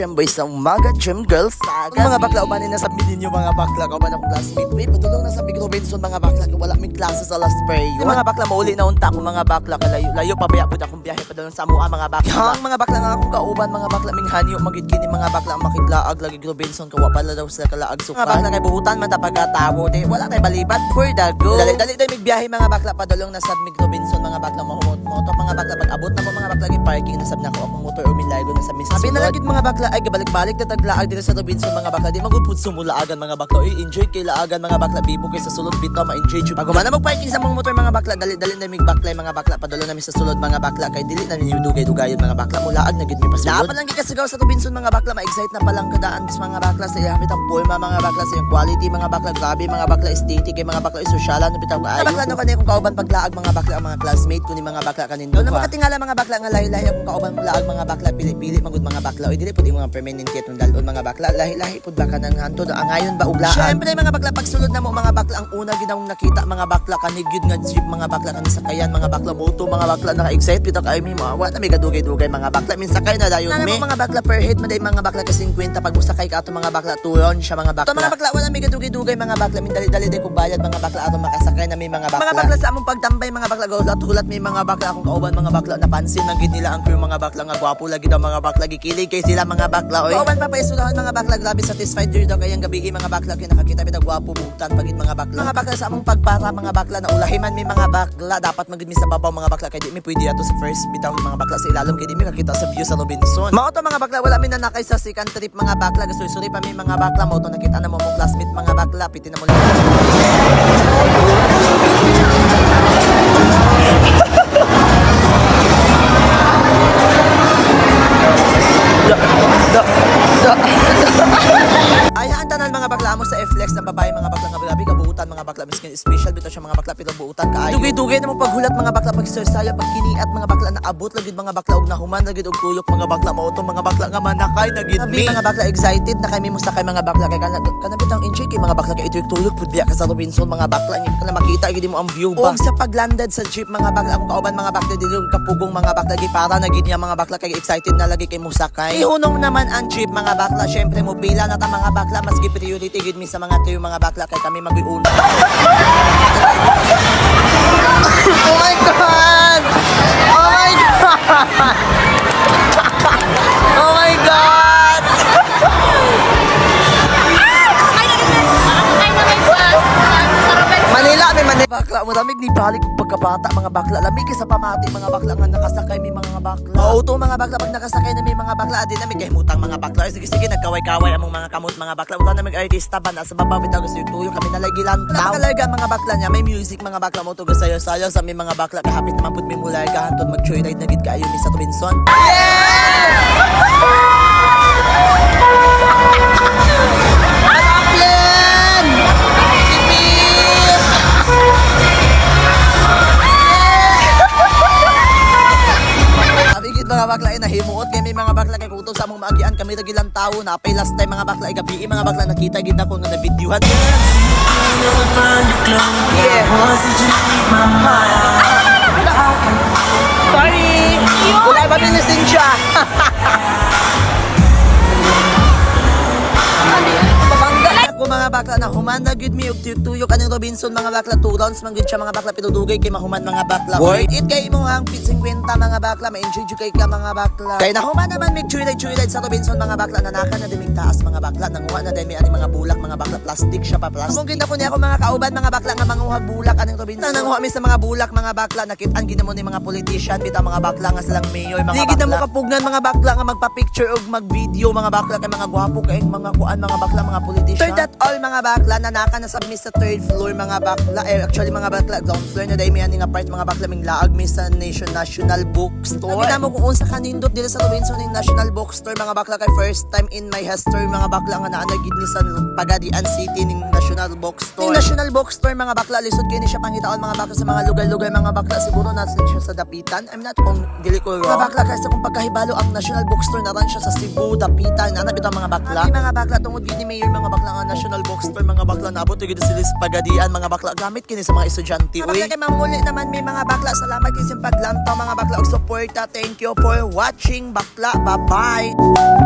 gym boys sa umaga, gym girls sa gabi. Mga bakla, umanin na sabihin ninyo mga bakla, kauban akong classmate. Wait, patulong na sa Big Robinson mga bakla, wala may klase sa last period. Yung mga bakla, mauli na unta akong mga bakla, kalayo pabaya po akong biyahe pa doon sa mua mga bakla. Yang mga bakla nga akong kauban, mga bakla, ming hanyo, magigini mga bakla, ang makidlaag, lagi Robinson, kawa pala daw sila kalaag sukan. Mga bakla, kay buhutan man tapagatawo, di wala kay balibat, for the go. Dali tayo magbiyahe mga bakla, padulong na sa Big Robinson, mga bakla, moto mga bakla, pag abot na mo mga bakla, parking, nasab na ako akong motor, umilago na sa misa. Sabi na lagid mga bakla, ay gabalik-balik na taglaag dito sa Robinson mga bakla, di magupud sumulaagan mga bakla, enjoy kay laagan mga bakla, bibo kay sa sulod bitaw, ma-enjoy jud. Pag na mag-parking sa mga motor mga bakla, dali na mig baklay mga bakla, padulong namin sa sulod mga bakla, kay dili na ninyo dugay-dugayon mga bakla, mulaag na gid mi pasulod. Naapan lang gikasigaw sa Robinson mga bakla, ma-excite na palang kadaan bis mga bakla sa ihapit ang forma mga bakla, sa yung quality mga bakla, grabe mga bakla, aesthetic kay mga bakla, sosyalan no bitaw kaayo. Mga bakla no kanay kung kauban paglaag mga bakla, ang mga classmate ko ni mga bakla kanindo. Na makatingala mga bakla nga lahi-lahi akong kauban laag mga bakla, pili-pili magud mga bakla, o dili pud mga permanent yet ng dalon mga bakla, lahi-lahi pud ba kanang hantod ang ayon ba uglaan. Syempre mga bakla, pagsulod na mo mga bakla, ang una ginawang nakita mga bakla kanigyud nga jeep mga bakla kani sakayan mga bakla, moto mga bakla, naka-excite bitaw kay mi mo wa na may gadugay-dugay mga bakla, min sakay na dayon mi mga bakla per head maday mga bakla ka 50 pag musakay ka ato mga bakla turon siya mga bakla. To mga bakla wala may gadugay-dugay mga bakla, min dali-dali day ko bayad mga bakla ato makasakay na may mga bakla. Mga bakla sa among pagtambay mga bakla, gulat may mga bakla akong kauban mga bakla, napansin man gid nila ang crew mga bakla nga gwapo lagi daw mga bakla, gikilig kay sila mga bakla oy. Kauban pa paisulahan mga bakla, grabe satisfied jud daw kayang gabi mga bakla kay nakakita bitaw gwapo butan pagit mga bakla. Mga bakla sa among pagpara mga bakla, na ulahiman may mga bakla, dapat magid mi sa babaw mga bakla, kay di mi pwede ato sa first bitaw mga bakla sa ilalom, kay di mi kakita sa view sa Robinson. Mao to mga bakla, wala mi nanakay sa second trip mga bakla, gasuri-suri pa mi mga bakla, mao to nakita na mo mong classmate mga bakla, piti na mo lang. Ay haan tanan mga bakla mo sa F-Flex ng babae mga bakla nga grabe kabuutan mga bakla, miskin special bitaw siya mga bakla, pero buutan kaayo. Dugay-dugay na mo paghulat mga bakla, pag-exercise, pagkiniat mga bakla, naabot lagid mga bakla og nahuman lagid og tuyok mga bakla, mao to mga bakla nga manakay na gid mi. Mga bakla excited na kay mi musakay mga bakla, kay kana bitang enjoy kay mga bakla, kay tuyok pud biya ka sa Robinson mga bakla, nga kana makita gid mo ang view ba. Og sa paglanded sa jeep mga bakla, akong kauban mga bakla dili kapugong mga bakla, gi para na gid niya mga bakla, kay excited na lagi kay musakay. Ihunong naman ang jeep mga bakla, syempre mo pila na ta mga bakla, mas gi priority gid mi sa mga tuyo mga bakla, kay kami mag-iuna. Oh my God! Oh my God! Oh my God! Manila, may Manila. Bakla, maramig ni balik pagkabata mga bakla. Lamig sa pamati mga bakla nga nakasakay may mga bakla. Oo to mga bakla, pag nakasakay na may mga bakla, adi na may kahimutang mga bakla. Sige, nagkaway-kaway among mga kamot mga bakla. Wala na may artista ba na sa babaw bitaw gusto yung tuyo kami nalagilan. Napakalaga mga bakla niya, may music mga bakla mo to gasayo-sayo sa may mga bakla, kahapit naman pud may mularga hantod mag-joyride na gid kaayo mi sa Robinson. Mga bakla ay nahimuot kay may mga bakla kay kutob sa among maagian kami dagilang tawo na pay last time mga bakla ay gabi mga bakla nakita gid ako nga na videohan. Sorry. Wala ba pinisin siya? Ako mga bakla na humanda gid mi og tuyok aning Robinson mga bakla, 2 rounds man gid siya mga bakla, pero dugay kay mahuman mga bakla. Worth it kay mo ang 50 mga bakla, ma-enjoy jud kay ka mga bakla. Kay nahuman naman mig joyride sa Robinson mga bakla, nanaka na dimig taas mga bakla, nanguha na dai mi ani mga bulak mga bakla, plastic siya pa plastic. Among ginako ni ako mga kauban mga bakla nga manguhag bulak aning Robinson. Nanguha mi sa mga bulak mga bakla, nakit-an gid mo ni mga politician bitaw mga bakla nga silang mayor mga bakla. Digid na mo kapugnan mga bakla nga magpa-picture og mag-video mga bakla, kay mga gwapo kay mga kuan mga bakla mga politician. That all mga bakla, nanaka na submit sa 3rd floor mga bakla, actually mga bakla ground floor na dahil may aning apart mga bakla, ming laag mi sa National Bookstore. Nakita mo kung unsa kanindot dito sa Robinson yung National Bookstore mga bakla, kay first time in my history mga bakla nga naanagid ni sa Pagadian City ning National Bookstore. Yung National Bookstore mga bakla, lisod kini siya pangitaon mga bakla sa mga lugar-lugar mga bakla, siguro na siya sa Dapitan, I'm not kung dili ko wrong mga bakla, kasi kung pagkahibalo ang National Bookstore na ran siya sa Cebu, Dapitan, nanabit ang mga bakla. Mga bakla tungod gid ni mayor mga bakla nga National Bookstore mga bakla, naabot gid sila sa Pagadian mga bakla, gamit kini sa mga estudyante. Uy, kay mamuli naman may mga bakla, salamat kay sa paglantaw mga bakla og suporta. Thank you for watching bakla, bye bye.